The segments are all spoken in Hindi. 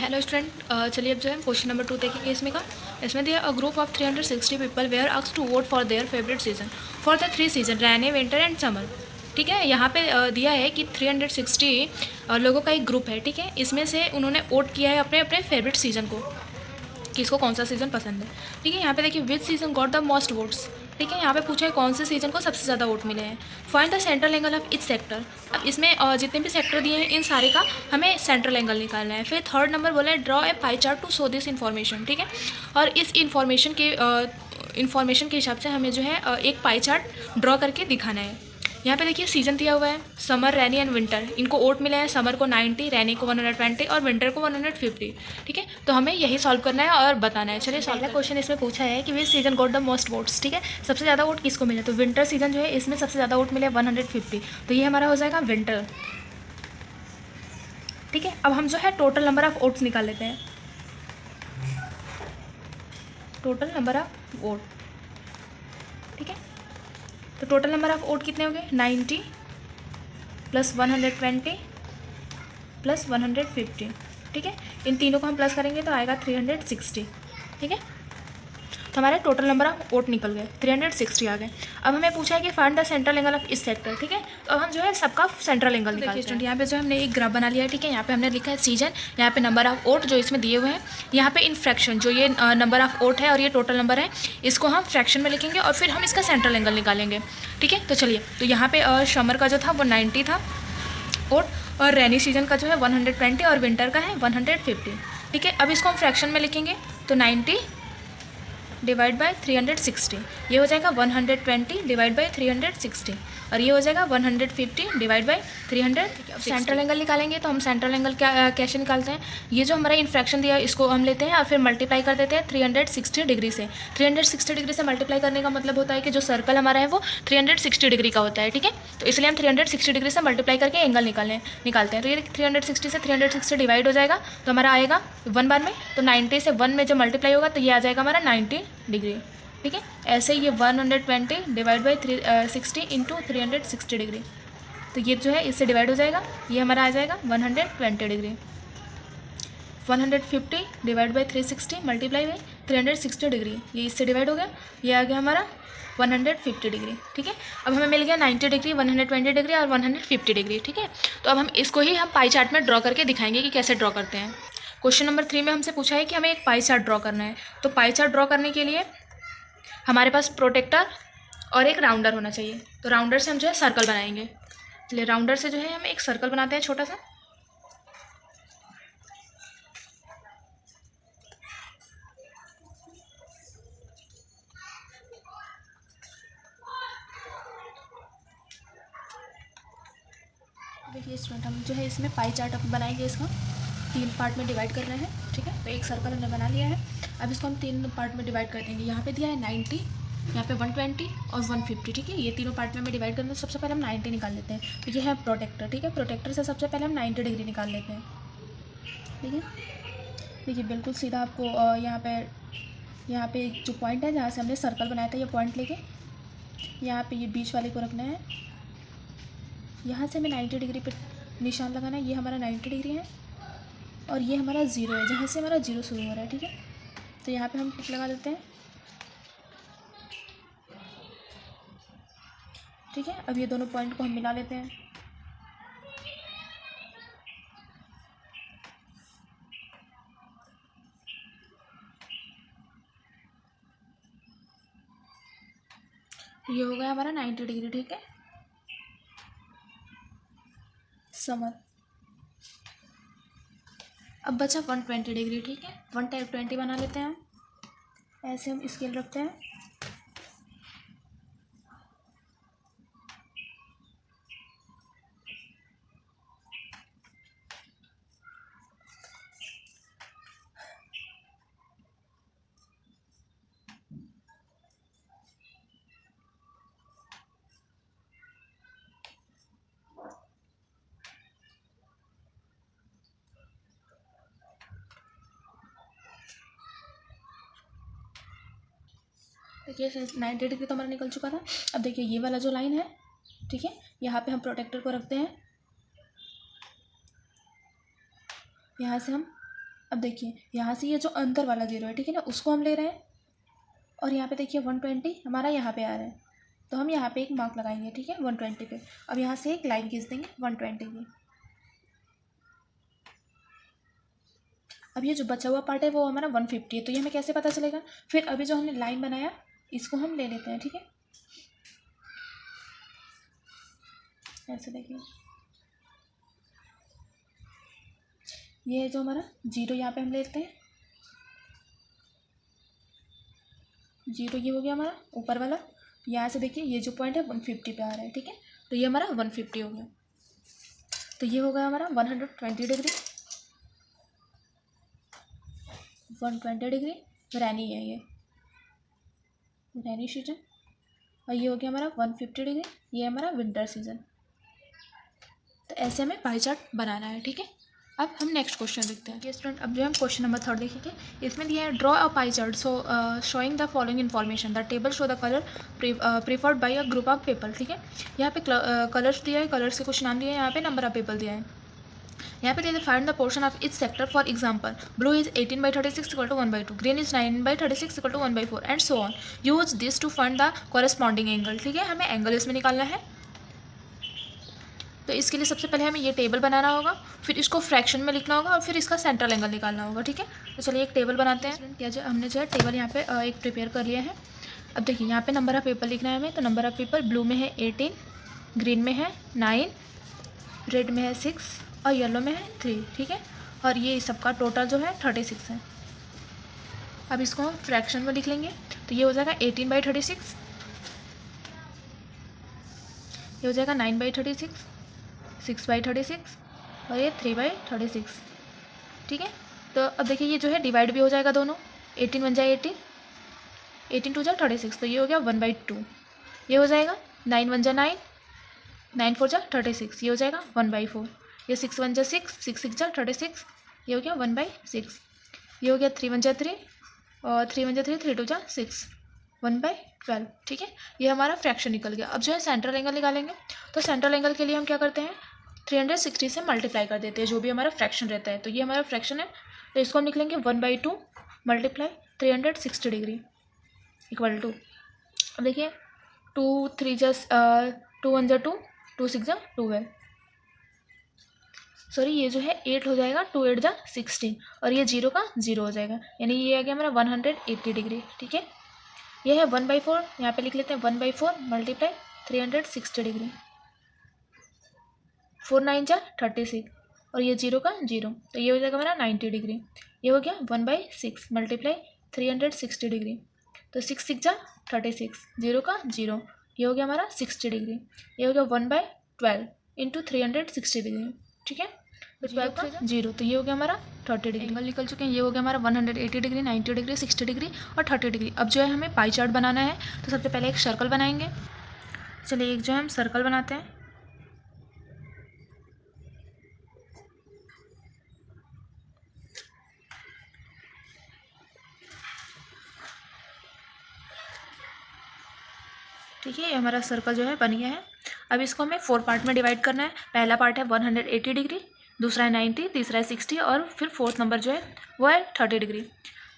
हेलो स्टूडेंट, चलिए अब जो है क्वेश्चन नंबर 2 देखेंगे इसमें का। इसमें दिया a group of 360 people were asked to vote for their favourite season for the 3 season rainy winter and summer. ठीक है, यहाँ पे दिया है कि 360 लोगों का एक ग्रुप है। ठीक है, इसमें से उन्होंने वोट किया है अपने अपने फेवरेट सीज़न को, कि इसको कौन सा सीज़न पसंद है। ठीक है, यहाँ पे देखिए which season got the most votes. ठीक है, यहाँ पे पूछा है कौन से सीज़न को सबसे ज़्यादा वोट मिले हैं। Find the central angle of each sector. अब इसमें जितने भी सेक्टर दिए हैं इन सारे का हमें सेंट्रल एंगल निकालना है। फिर थर्ड नंबर बोला है draw a pie chart to show this information. ठीक है, और इस इन्फॉर्मेशन के हिसाब से हमें जो है एक पाई चार्ट ड्रॉ करके दिखाना है। यहाँ पे देखिए सीजन दिया हुआ है समर, रैनी एंड विंटर। इनको वोट मिले हैं समर को 90, रैनी को 120 और विंटर को 150। ठीक है, तो हमें यही सॉल्व करना है और बताना है। चलिए सॉल्व क्वेश्चन इसमें पूछा है कि विच season got the most votes. ठीक है, सबसे ज़्यादा वोट किसको मिले, तो विंटर सीजन जो है इसमें सबसे ज़्यादा वोट मिले 150, तो ये हमारा हो जाएगा विंटर। ठीक है, अब हम जो है टोटल नंबर ऑफ वोट्स निकाल लेते हैं। टोटल नंबर ऑफ वोट, ठीक है, तो टोटल नंबर ऑफ वोट कितने हो गए 90 प्लस 120 प्लस 150। ठीक है, इन तीनों को हम प्लस करेंगे तो आएगा 360। ठीक है, तो हमारे टोटल नंबर ऑफ वोट निकल गए 360 आ गए। अब हमें पूछा है कि find the central angle of इस सेक्टर। ठीक है, तो अब हम जो है सबका सेंट्रल एंगल निकालते हैं। यहाँ पे जो हमने एक ग्राफ बना लिया है। ठीक है, यहाँ पे हमने लिखा है सीजन, यहाँ पे नंबर ऑफ वोट जो इसमें दिए हुए हैं, यहाँ पे इन फ्रैक्शन जो ये नंबर ऑफ वोट है और ये टोटल नंबर है, इसको हम फ्रैक्शन में लिखेंगे और फिर हम इसका सेंट्रल एंगल निकालेंगे। ठीक है, तो चलिए, तो यहाँ पे समर का जो था वो 90 था वोट, और रैनी सीजन का जो है 120 और विंटर का है 150। ठीक है, अब इसको हम फ्रैक्शन में लिखेंगे तो 90 डिवाइड बाय 360, ये हो जाएगा 120 डिवाइड बाय 360, और ये हो जाएगा 150 डिवाइड बाय 300। सेंट्रल एंगल निकालेंगे तो हम सेंट्रल एंगल कैसे निकालते हैं, ये जो हमारा इन्फ्रैक्शन दिया है इसको हम लेते हैं और फिर मल्टीप्लाई कर देते हैं 360 डिग्री से। 360 डिग्री से मल्टीप्लाई करने का मतलब होता है कि जो सर्कल हमारा है वो 360 डिग्री का होता है। ठीक है, तो इसलिए हम 360 डिग्री से मल्टीप्लाई करके एंगल निकालते हैं। तो ये 360 से 360 डिवाइड हो जाएगा तो हमारा आएगा 1 बार में, तो 90 से 1 में जो मल्टीप्लाई होगा तो ये आ जाएगा हमारा 90 डिग्री। ठीक है, ऐसे ही ये 120 डिवाइड बाई 360 इंटू 360 डिग्री, तो ये जो है इससे डिवाइड हो जाएगा, ये हमारा आ जाएगा 120 degree. 150 divide by 360 multiply by 360 degree, ये इससे डिवाइड हो गया, ये आ गया हमारा 150 डिग्री। ठीक है, अब हमें मिल गया 90 डिग्री, 120 डिग्री और 150 डिग्री। ठीक है, तो अब हम इसको ही हम पाई चार्ट में ड्रॉ करके दिखाएंगे कि कैसे ड्रॉ करते हैं। क्वेश्चन नंबर 3 में हमसे पूछा है कि हमें एक पाई चार्ट ड्रॉ करना है। तो पाई चार्ट ड्रॉ करने के लिए हमारे पास प्रोटेक्टर और एक राउंडर होना चाहिए। तो राउंडर से हम जो है सर्कल बनाएंगे। चलिए राउंडर से जो है हम एक सर्कल बनाते हैं छोटा सा। देखिए स्टूडेंट, हम जो है इसमें पाई चार्ट अब बनाएंगे। इसको 3 पार्ट में डिवाइड करना है। ठीक है, तो एक सर्कल हमने बना लिया है। अब इसको हम 3 पार्ट में डिवाइड कर देंगे। यहाँ पे दिया है 90, यहाँ पे 120 और 150। ठीक है, ये तीनों पार्ट में हमें डिवाइड करना है। सबसे पहले हम 90 निकाल लेते हैं। तो ये है प्रोटेक्टर। ठीक है, प्रोटेक्टर से सबसे पहले हम 90 डिग्री निकाल लेते हैं। ठीक है, देखिए बिल्कुल सीधा आपको यहाँ पे जो पॉइंट है जहाँ से हमने सर्कल बनाया था, ये पॉइंट लेके यहाँ पे ये बीच वाले को रखना है। यहाँ से हमें 90 डिग्री पे निशान लगाना है। ये हमारा 90 डिग्री है और ये हमारा 0 है, जहाँ से हमारा 0 शुरू हो रहा है। ठीक है, तो यहाँ पे हम टिक लगा देते हैं। ठीक है, अब ये दोनों पॉइंट को हम मिला लेते हैं। ये हो गया हमारा 90 डिग्री। ठीक है, समर। अब बचा 120 डिग्री। ठीक है, 120 बना लेते हैं हम। ऐसे हम स्केल रखते हैं। देखिए 90 डिग्री तो हमारा निकल चुका था। अब देखिए ये वाला जो लाइन है, ठीक है, यहाँ पे हम प्रोटेक्टर को रखते हैं। यहाँ से हम अब देखिए यहाँ से ये जो अंदर वाला 0 है, ठीक है ना, उसको हम ले रहे हैं। और यहाँ पे देखिए 120 हमारा यहाँ पे आ रहा है, तो हम यहाँ पे एक मार्क लगाएंगे, ठीक है, 120 पे। अब यहाँ से एक लाइन खींच देंगे 120 की। अब ये जो बचा हुआ पार्ट है वो हमारा 150 है, तो ये हमें कैसे पता चलेगा? फिर अभी जो हमने लाइन बनाया इसको हम ले लेते हैं, ठीक है, ऐसे देखिए ये जो हमारा 0 यहाँ पे हम ले लेते हैं, 0 ये हो गया हमारा ऊपर वाला। यहाँ से देखिए ये जो पॉइंट है 150 पे आ रहा है, ठीक है, तो ये हमारा 150 हो गया। तो ये हो गया हमारा 120 डिग्री, 120 डिग्री रैनी है, ये रैनी सीजन। और ये हो गया हमारा 150 डिग्री, ये हमारा विंटर सीजन। तो ऐसे हमें पाई चार्ट बनाना है, ठीक है। अब हम नेक्स्ट क्वेश्चन देखते हैं। स्टूडेंट अब जो हम क्वेश्चन नंबर 3 देखेंगे, इसमें दिया है draw a pie chart showing the following information. The table show the colour preferred by a group of people, ठीक है। यहाँ पे कलर्स दिया है, कलर्स के कुछ नाम दिए हैं, यहाँ पे नंबर ऑफ पीपल दिया है। यहाँ पे दिया find the portion of each sector, for example blue is 18/36 equal to 1/2, green is 9/36 equal to 1/4 and so on. Use this to find the corresponding angle, ठीक है, हमें एंगल इसमें निकालना है। तो इसके लिए सबसे पहले हमें ये टेबल बनाना होगा, फिर इसको फ्रैक्शन में लिखना होगा और फिर इसका सेंट्रल एंगल निकालना होगा, ठीक है। तो चलिए एक टेबल बनाते हैं। क्या जो हमने जो है टेबल यहाँ पे एक प्रिपेयर कर लिया है। अब देखिए यहाँ पे नंबर ऑफ पेपर लिखना है हमें, तो नंबर ऑफ पेपर ब्लू में है 18, ग्रीन में है 9, रेड में है 6 और येलो में है 3, ठीक है। और ये सबका टोटल जो है 36 है। अब इसको हम फ्रैक्शन में लिख लेंगे, तो ये हो जाएगा 18/36, ये हो जाएगा 9/36, 6/36 और ये 3/36, ठीक है। तो अब देखिए ये जो है डिवाइड भी हो जाएगा दोनों, 18 बन जाए 18, 18 2 जा 36, तो ये हो गया 1/2, ये हो जाएगा 9 1 जा 9, 9 4 जा 36, ये हो जाएगा 1/4, ये 6 1 जा 6, 6 6 जा 36, ये हो गया 1/6, ये हो गया 3 1 जा 3 और 3 1 जा 3, 3 2 जा 6, 1/12, ठीक है। ये हमारा फ्रैक्शन निकल गया। अब जो है सेंट्रल एंगल निकालेंगे, तो सेंट्रल एंगल के लिए हम क्या करते हैं, 360 से मल्टीप्लाई कर देते हैं जो भी हमारा फ्रैक्शन रहता है। तो ये हमारा फ्रैक्शन है, तो इसको हम लिख लेंगे 1/2 मल्टीप्लाई 360 डिग्री इक्वल टू, अब देखिए 2 3 जा 2 1 जा 2, 2 6 जा 12, सॉरी ये जो है 8 हो जाएगा, 2 8 जा 16 और ये 0 का 0 हो जाएगा, यानी ये आ गया हमारा 180 डिग्री, ठीक है। ये है 1/4, यहाँ पे लिख लेते हैं 1/4 मल्टीप्लाई 360 डिग्री, 4 9 जा 36 और ये 0 का 0, तो ये हो जाएगा हमारा 90 डिग्री। ये हो गया 1/6 मल्टीप्लाई 360 डिग्री, तो 6 6 जा 36, 0 का 0, ये हो गया हमारा 60 डिग्री। ये हो गया 1/12 इंटू 360 डिग्री, ठीक है, तो 12 का 0, तो ये हो गया हमारा 30 डिग्री। एंगल निकल चुके हैं, ये हो गया हमारा 180 डिग्री, 90 डिग्री, 60 डिग्री और 30 डिग्री। अब जो है हमें पाई चार्ट बनाना है, तो सबसे पहले एक सर्कल बनाएंगे। चलिए एक जो है हम सर्कल बनाते हैं। ठीक है, ये हमारा सर्कल जो है बन गया है। अब इसको हमें 4 पार्ट में डिवाइड करना है। पहला पार्ट है 180 डिग्री, दूसरा है 90, तीसरा है 60 और फिर फोर्थ नंबर जो है वो है 30 डिग्री,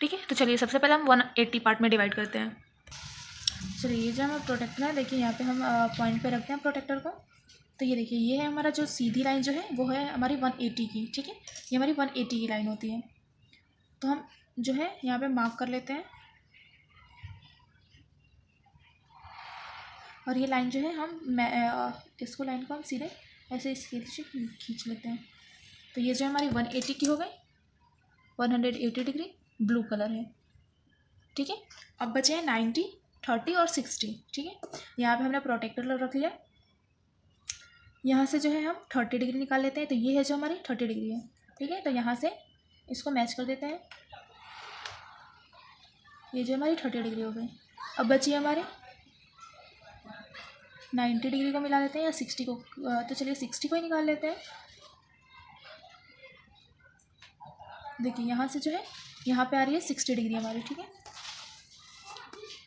ठीक है। तो चलिए सबसे पहले हम 180 पार्ट में डिवाइड करते हैं। चलिए ये जो हमारा प्रोटेक्टर है, देखिए यहाँ पे हम पॉइंट पे रखते हैं प्रोटेक्टर को। तो ये देखिए ये है हमारा जो सीधी लाइन जो है वो है हमारी 180 की, ठीक है, ये हमारी 180 की लाइन होती है। तो हम जो है यहाँ पे मार्क कर लेते हैं और ये लाइन जो है हम इसको लाइन को हम सीधे ऐसे स्केल से खींच लेते हैं। तो ये जो हमारी 180 की हो गई, 180 डिग्री ब्लू कलर है, ठीक है। अब बचे हैं 90, 30 और 60, ठीक है। यहाँ पे हमने प्रोटेक्टर रख लिया, यहाँ से जो है हम 30 डिग्री निकाल लेते हैं। तो ये है जो हमारी 30 डिग्री है, ठीक है। तो यहाँ से इसको मैच कर देते हैं, ये जो हमारी 30 डिग्री हो गई। अब बची हमारे 90 डिग्री को मिला लेते हैं या 60 को, तो चलिए 60 को ही निकाल लेते हैं। देखिए यहाँ से जो है यहाँ पे आ रही है 60 डिग्री हमारी, ठीक है।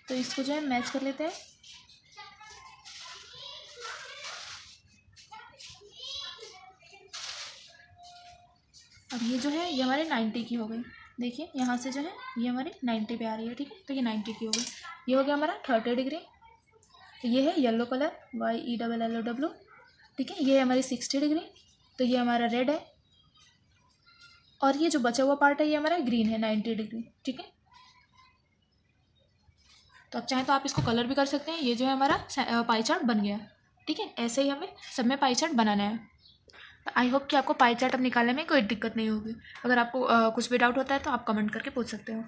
तो इसको जो है मैच कर लेते हैं। अब ये जो है ये हमारे 90 की हो गई। देखिए यहाँ से जो है ये हमारी 90 पे आ रही है, ठीक है। तो ये 90 की हो गई। ये हो गया हमारा 30 डिग्री। तो ये है येलो कलर YELLOW, ठीक है। ये है हमारी 60 डिग्री। तो ये हमारा रेड है। और ये जो बचा हुआ पार्ट है ये हमारा ग्रीन है 90 डिग्री, ठीक है। तो आप चाहें तो आप इसको कलर भी कर सकते हैं। ये जो है हमारा पाई चार्ट बन गया, ठीक है। ऐसे ही हमें सब में पाई चार्ट बनाना है। आई होप कि आपको पाई चार्ट अब निकालने में कोई दिक्कत नहीं होगी। अगर आपको कुछ भी डाउट होता है तो आप कमेंट करके पूछ सकते हो।